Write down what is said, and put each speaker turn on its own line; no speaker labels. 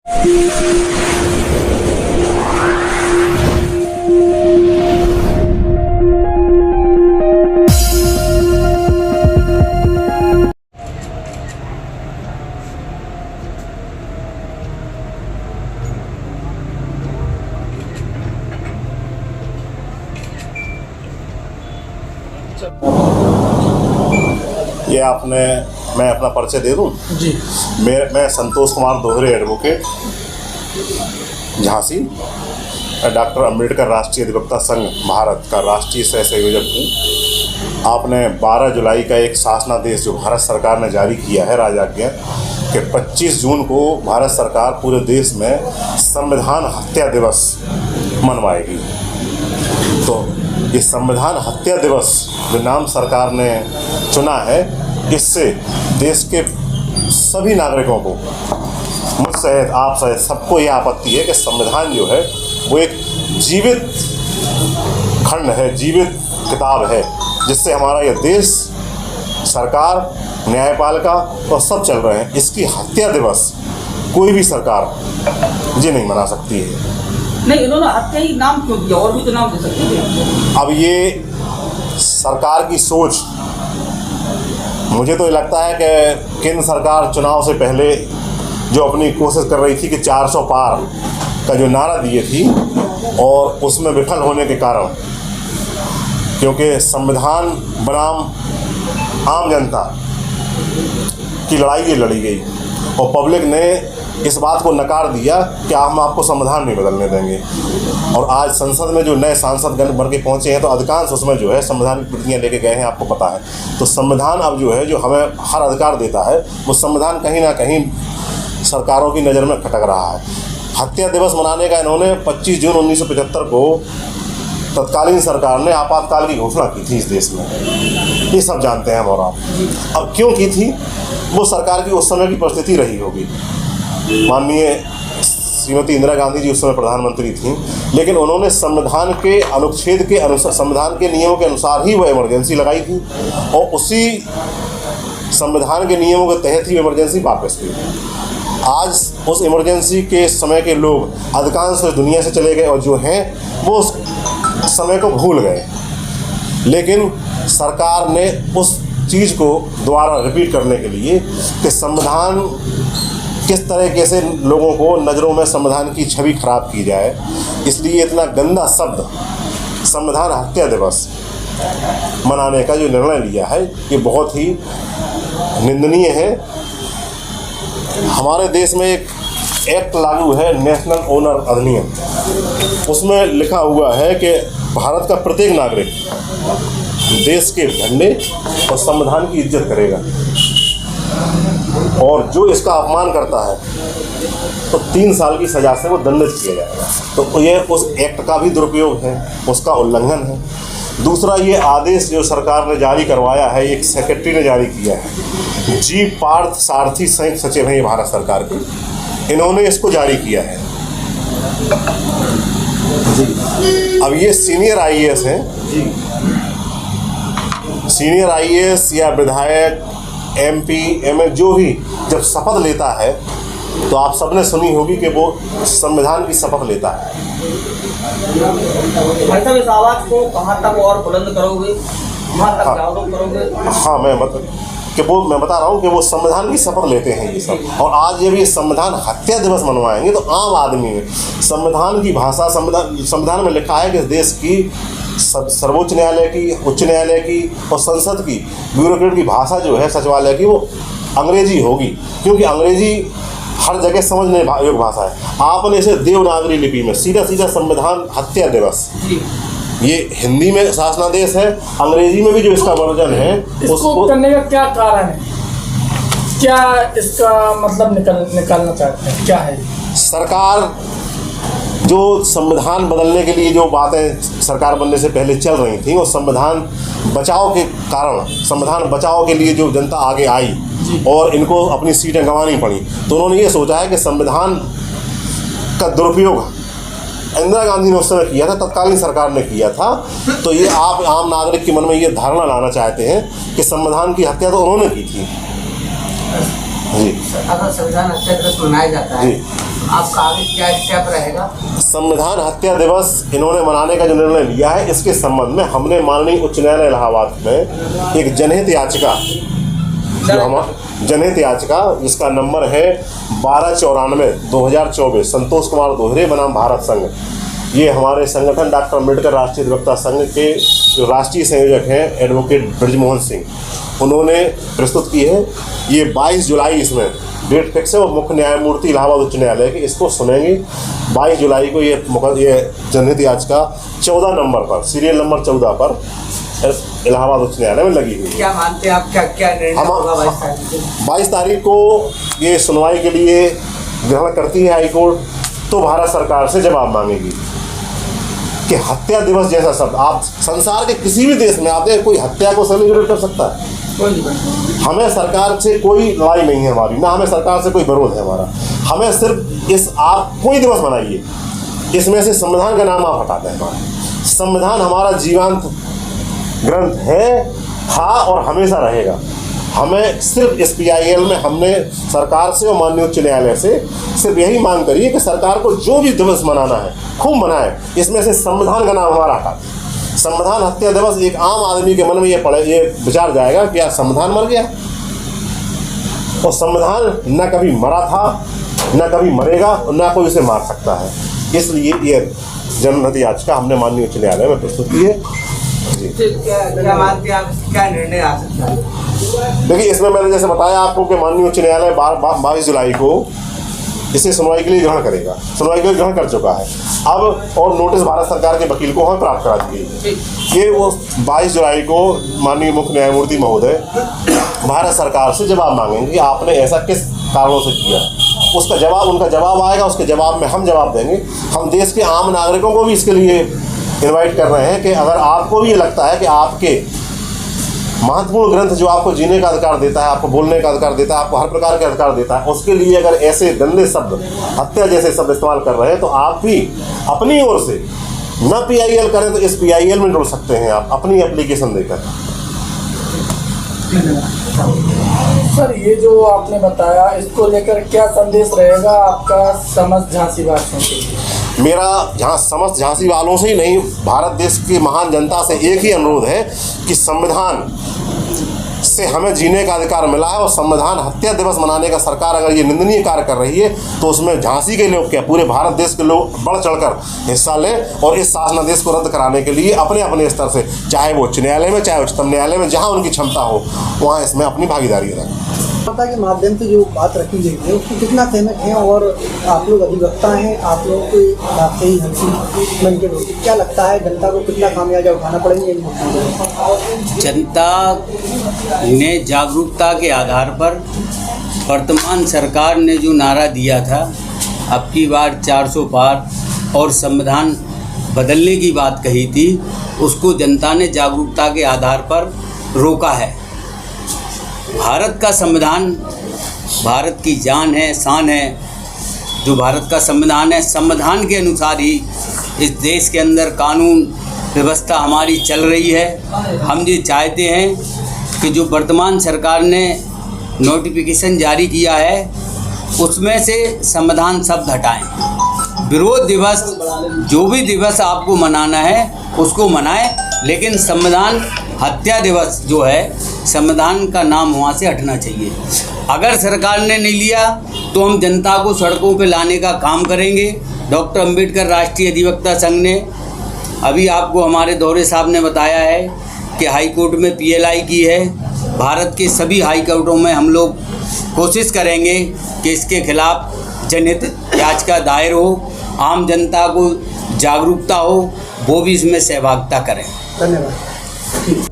ये मैं अपना परिचय दे दूं जी। मैं संतोष कुमार दोहरे एडवोकेट, झांसी, डॉक्टर अंबेडकर राष्ट्रीय अधिवक्ता संघ भारत का राष्ट्रीय सह संयोजक हूँ। आपने 12 जुलाई का एक शासनादेश जो भारत सरकार ने जारी किया है राजआज्ञा कि 25 जून को भारत सरकार पूरे देश में संविधान हत्या दिवस मनवाएगी। तो ये संविधान हत्या दिवस जो नाम सरकार ने चुना है, इससे देश के सभी नागरिकों को, मुझ सहित आप सहित सबको यह आपत्ति है कि संविधान जो है वो एक जीवित खंड है, जीवित किताब है, जिससे हमारा यह देश, सरकार, न्यायपालिका और सब चल रहे हैं। इसकी हत्या दिवस कोई भी सरकार ये नहीं मना सकती है।
नहीं, इन्होंने हत्या ही नाम क्यों दिया? और भी तो नाम दे सकते थे।
अब ये सरकार की सोच, मुझे तो ये लगता है कि केंद्र सरकार चुनाव से पहले जो अपनी कोशिश कर रही थी कि 400 पार का जो नारा दिए थी, और उसमें विफल होने के कारण, क्योंकि संविधान बनाम आम जनता की लड़ाई ये लड़ी गई और पब्लिक ने इस बात को नकार दिया कि हम आपको संविधान नहीं बदलने देंगे। और आज संसद में जो नए सांसद गण बन के पहुँचे हैं, तो अधिकांश उसमें जो है संविधान की प्रतियाँ लेके गए हैं, आपको पता है। तो संविधान अब जो है जो हमें हर अधिकार देता है, वो संविधान कहीं ना कहीं सरकारों की नज़र में खटक रहा है। हत्या दिवस मनाने का इन्होंने 25 जून 1975 को तत्कालीन सरकार ने आपातकाल की घोषणा की थी इस देश में, ये सब जानते हैं हम और आप। अब क्यों की थी, वो सरकार की उस समय की परिस्थिति रही होगी। माननीय श्रीमती इंदिरा गांधी जी उस समय प्रधानमंत्री थीं, लेकिन उन्होंने संविधान के अनुच्छेद के अनुसार, संविधान के नियमों के अनुसार ही वह इमरजेंसी लगाई थी, और उसी संविधान के नियमों के तहत ही इमरजेंसी वापस हुई। आज उस इमरजेंसी के समय के लोग अधिकांश दुनिया से चले गए, और जो हैं वो उस समय को भूल गए। लेकिन सरकार ने उस चीज़ को दोबारा रिपीट करने के लिए कि संविधान किस तरीके से लोगों को नज़रों में संविधान की छवि खराब की जाए, इसलिए इतना गंदा शब्द संविधान हत्या दिवस मनाने का जो निर्णय लिया है, ये बहुत ही निंदनीय है। हमारे देश में एक एक्ट लागू है, नेशनल ओनर अधिनियम, उसमें लिखा हुआ है कि भारत का प्रत्येक नागरिक देश के झंडे और संविधान की इज्जत करेगा, और जो इसका अपमान करता है तो 3 साल की सज़ा से वो दंडित किया जाएगा। तो ये उस एक्ट का भी दुरुपयोग है, उसका उल्लंघन है। दूसरा, ये आदेश जो सरकार ने जारी करवाया है, एक सेक्रेटरी ने जारी किया है, जी पार्थ सारथी संयुक्त सचिव हैं ये भारत सरकार के, इन्होंने इसको जारी किया है। अब ये सीनियर आईएएस हैं, सीनियर आईएएस या विधायक, एमपी, एमएल जो भी जब शपथ लेता है, तो आप सबने सुनी होगी कि वो संविधान की शपथ लेता है।
भाई साहब, इस आवाज़ को कहाँ तक और बुलंद करोगे, कहाँ तक जागरूक करोगे?
हाँ, मैं बता रहा हूँ कि वो संविधान की शपथ लेते हैं ये सब, और आज ये भी संविधान हत्या दिवस मनवाएंगे, तो आम आदमी में संविधान की भाषा, संविधान में लिखा है कि देश की सर्वोच्च न्यायालय की, उच्च न्यायालय की और संसद की, ब्यूरोक्रेट की भाषा जो है सचिवालय की, वो अंग्रेजी होगी, क्योंकि अंग्रेजी हर जगह समझने योग्य भाषा है। आपने इसे देवनागरी लिपि में सीधा संविधान हत्या दिवस, ये हिंदी में शासनादेश है, अंग्रेजी में भी जो इसका वर्जन है,
उसको करने का क्या कारण है? क्या इसका मतलब निकालना चाहते हैं, क्या है?
सरकार जो संविधान बदलने के लिए जो बातें सरकार बनने से पहले चल रही थी, वो संविधान बचाव के कारण, संविधान बचाव के लिए जो जनता आगे आई और इनको अपनी सीटें गंवानी पड़ी, तो उन्होंने ये सोचा है कि संविधान का दुरुपयोग इंदिरा गांधी ने उस समय किया था, तत्कालीन सरकार ने किया था। तो ये आप आम नागरिक के मन में ये धारणा लाना चाहते हैं कि संविधान की हत्या तो उन्होंने की थी। जी,
अगर संविधान हत्या दिवस मनाया जाता है, आपका आगे क्या स्टेप रहेगा?
संविधान हत्या दिवस इन्होंने मनाने का जो निर्णय लिया है, इसके संबंध में हमने माननीय उच्च न्यायालय इलाहाबाद में एक जनहित याचिका, जो हमारा जनहित याचिका जिसका नंबर है 1294/2024, संतोष कुमार दोहरे बनाम भारत संघ, ये हमारे संगठन डॉक्टर अम्बेडकर राष्ट्रीय अधिवक्ता संघ के जो राष्ट्रीय संयोजक हैं एडवोकेट ब्रजमोहन सिंह, उन्होंने प्रस्तुत की है। ये 22 जुलाई इसमें डेट फिक्स है और मुख्य न्यायमूर्ति इलाहाबाद उच्च न्यायालय के इसको सुनेंगे। 22 जुलाई को ये जनहित याचिका 14 नंबर पर, सीरियल नंबर 14 पर इलाहाबाद उच्च न्यायालय में लगी हुई है।
क्या मानते हैं आप, क्या निर्णय होगा
22 तारीख को ये सुनवाई के लिए ग्रहण करती है हाईकोर्ट, तो भारत सरकार से जवाब मांगेगी कि हत्या दिवस जैसा शब्द आप संसार के किसी भी देश में आप देखें, कोई हत्या को सेलिब्रेट कर सकता है? हमें सरकार से कोई लड़ाई नहीं है हमारी, ना हमें सरकार से कोई विरोध है हमारा। हमें सिर्फ इस आप कोई दिवस मनाइए, इसमें से संविधान का नाम आप हटाते हैं। हमारा संविधान हमारा जीवंत ग्रंथ है, था और हमेशा रहेगा। हमें सिर्फ इस PIL में हमने सरकार से और माननीय उच्च न्यायालय से सिर्फ यही मांग करी है कि सरकार को जो भी दिवस मनाना है खूब मनाए, इसमें से संविधान का नाम हमारा हटा दें। संविधान हत्या दिवस, एक आम आदमी के मन में ये विचार जाएगा कि यार संविधान मर गया, और संविधान न कभी मरा था, न कभी मरेगा और न कोई इसे मार सकता है। इसलिए ये जनहित याचिका हमने माननीय उच्च न्यायालय में प्रस्तुत की है।
क्या मानते हैं आप, क्या निर्णय आ सकता है?
देखिए, इसमें मैंने जैसे बताया आपको कि माननीय उच्च न्यायालय 22 जुलाई को इसे सुनवाई के लिए ग्रहण करेगा, सुनवाई के लिए ग्रहण कर चुका है। अब और नोटिस भारत सरकार के वकील को हमें प्राप्त करा दी गई है। ये वो 22 जुलाई को माननीय मुख्य न्यायमूर्ति महोदय भारत सरकार से जवाब मांगेंगे कि आपने ऐसा किस कारणों से किया। उसका जवाब, उनका जवाब आएगा, उसके जवाब में हम जवाब देंगे। हम देश के आम नागरिकों को भी इसके लिए इनवाइट कर रहे हैं कि अगर आपको भी ये लगता है कि आपके महत्वपूर्ण ग्रंथ जो आपको जीने का अधिकार देता है, आपको बोलने का अधिकार देता है, आपको हर प्रकार के अधिकार देता है, उसके लिए अगर ऐसे गंदे शब्द, हत्या जैसे शब्द इस्तेमाल कर रहे हैं, तो आप भी अपनी ओर से न PIL करें तो इस PIL में जुड़ सकते हैं आप अपनी एप्लीकेशन देकर।
सर, ये जो आपने बताया, इसको लेकर क्या संदेश रहेगा आपका समस्त झांसी वासियों के लिए?
मेरा यहाँ समस्त झांसी वालों से ही नहीं, भारत देश की महान जनता से एक ही अनुरोध है कि संविधान से हमें जीने का अधिकार मिला है, और संविधान हत्या दिवस मनाने का सरकार अगर ये निंदनीय कार्य कर रही है, तो उसमें झांसी के लोग क्या पूरे भारत देश के लोग बढ़ चढ़कर हिस्सा लें और इस शासनादेश को रद्द कराने के लिए अपने अपने स्तर से, चाहे वो उच्च न्यायालय में, चाहे उच्चतम न्यायालय में, जहाँ उनकी क्षमता हो वहाँ इसमें अपनी भागीदारी रखें।
के माध्यम से जो बात रखी गई है उसको कितना सहमत हैं, और आप लोग अधिवक्ता हैं, आप लोगों के हिसाब से ही हल्की मन के लोग, क्या लगता है जनता को कितना खामियाजा उठाना पड़ेंगे?
जनता ने जागरूकता के आधार पर वर्तमान सरकार ने जो नारा दिया था, अब की बार 400 पार और संविधान बदलने की बात कही थी, उसको जनता ने जागरूकता के आधार पर रोका है। भारत का संविधान भारत की जान है, शान है। जो भारत का संविधान है, संविधान के अनुसार ही इस देश के अंदर कानून व्यवस्था हमारी चल रही है। हम ये चाहते हैं कि जो वर्तमान सरकार ने नोटिफिकेशन जारी किया है, उसमें से संविधान शब्द हटाएं। विरोध दिवस, जो भी दिवस आपको मनाना है उसको मनाएं, लेकिन संविधान हत्या दिवस जो है, संविधान का नाम वहाँ से हटना चाहिए। अगर सरकार ने नहीं लिया तो हम जनता को सड़कों पे लाने का काम करेंगे। डॉक्टर अम्बेडकर राष्ट्रीय अधिवक्ता संघ ने अभी आपको हमारे दौरे साहब ने बताया है कि हाई कोर्ट में PLI की है। भारत के सभी हाई कोर्टों में हम लोग कोशिश करेंगे कि इसके खिलाफ जनहित याचिका दायर हो, आम जनता को जागरूकता हो, वो भी इसमें सहभागिता करें।
धन्यवाद।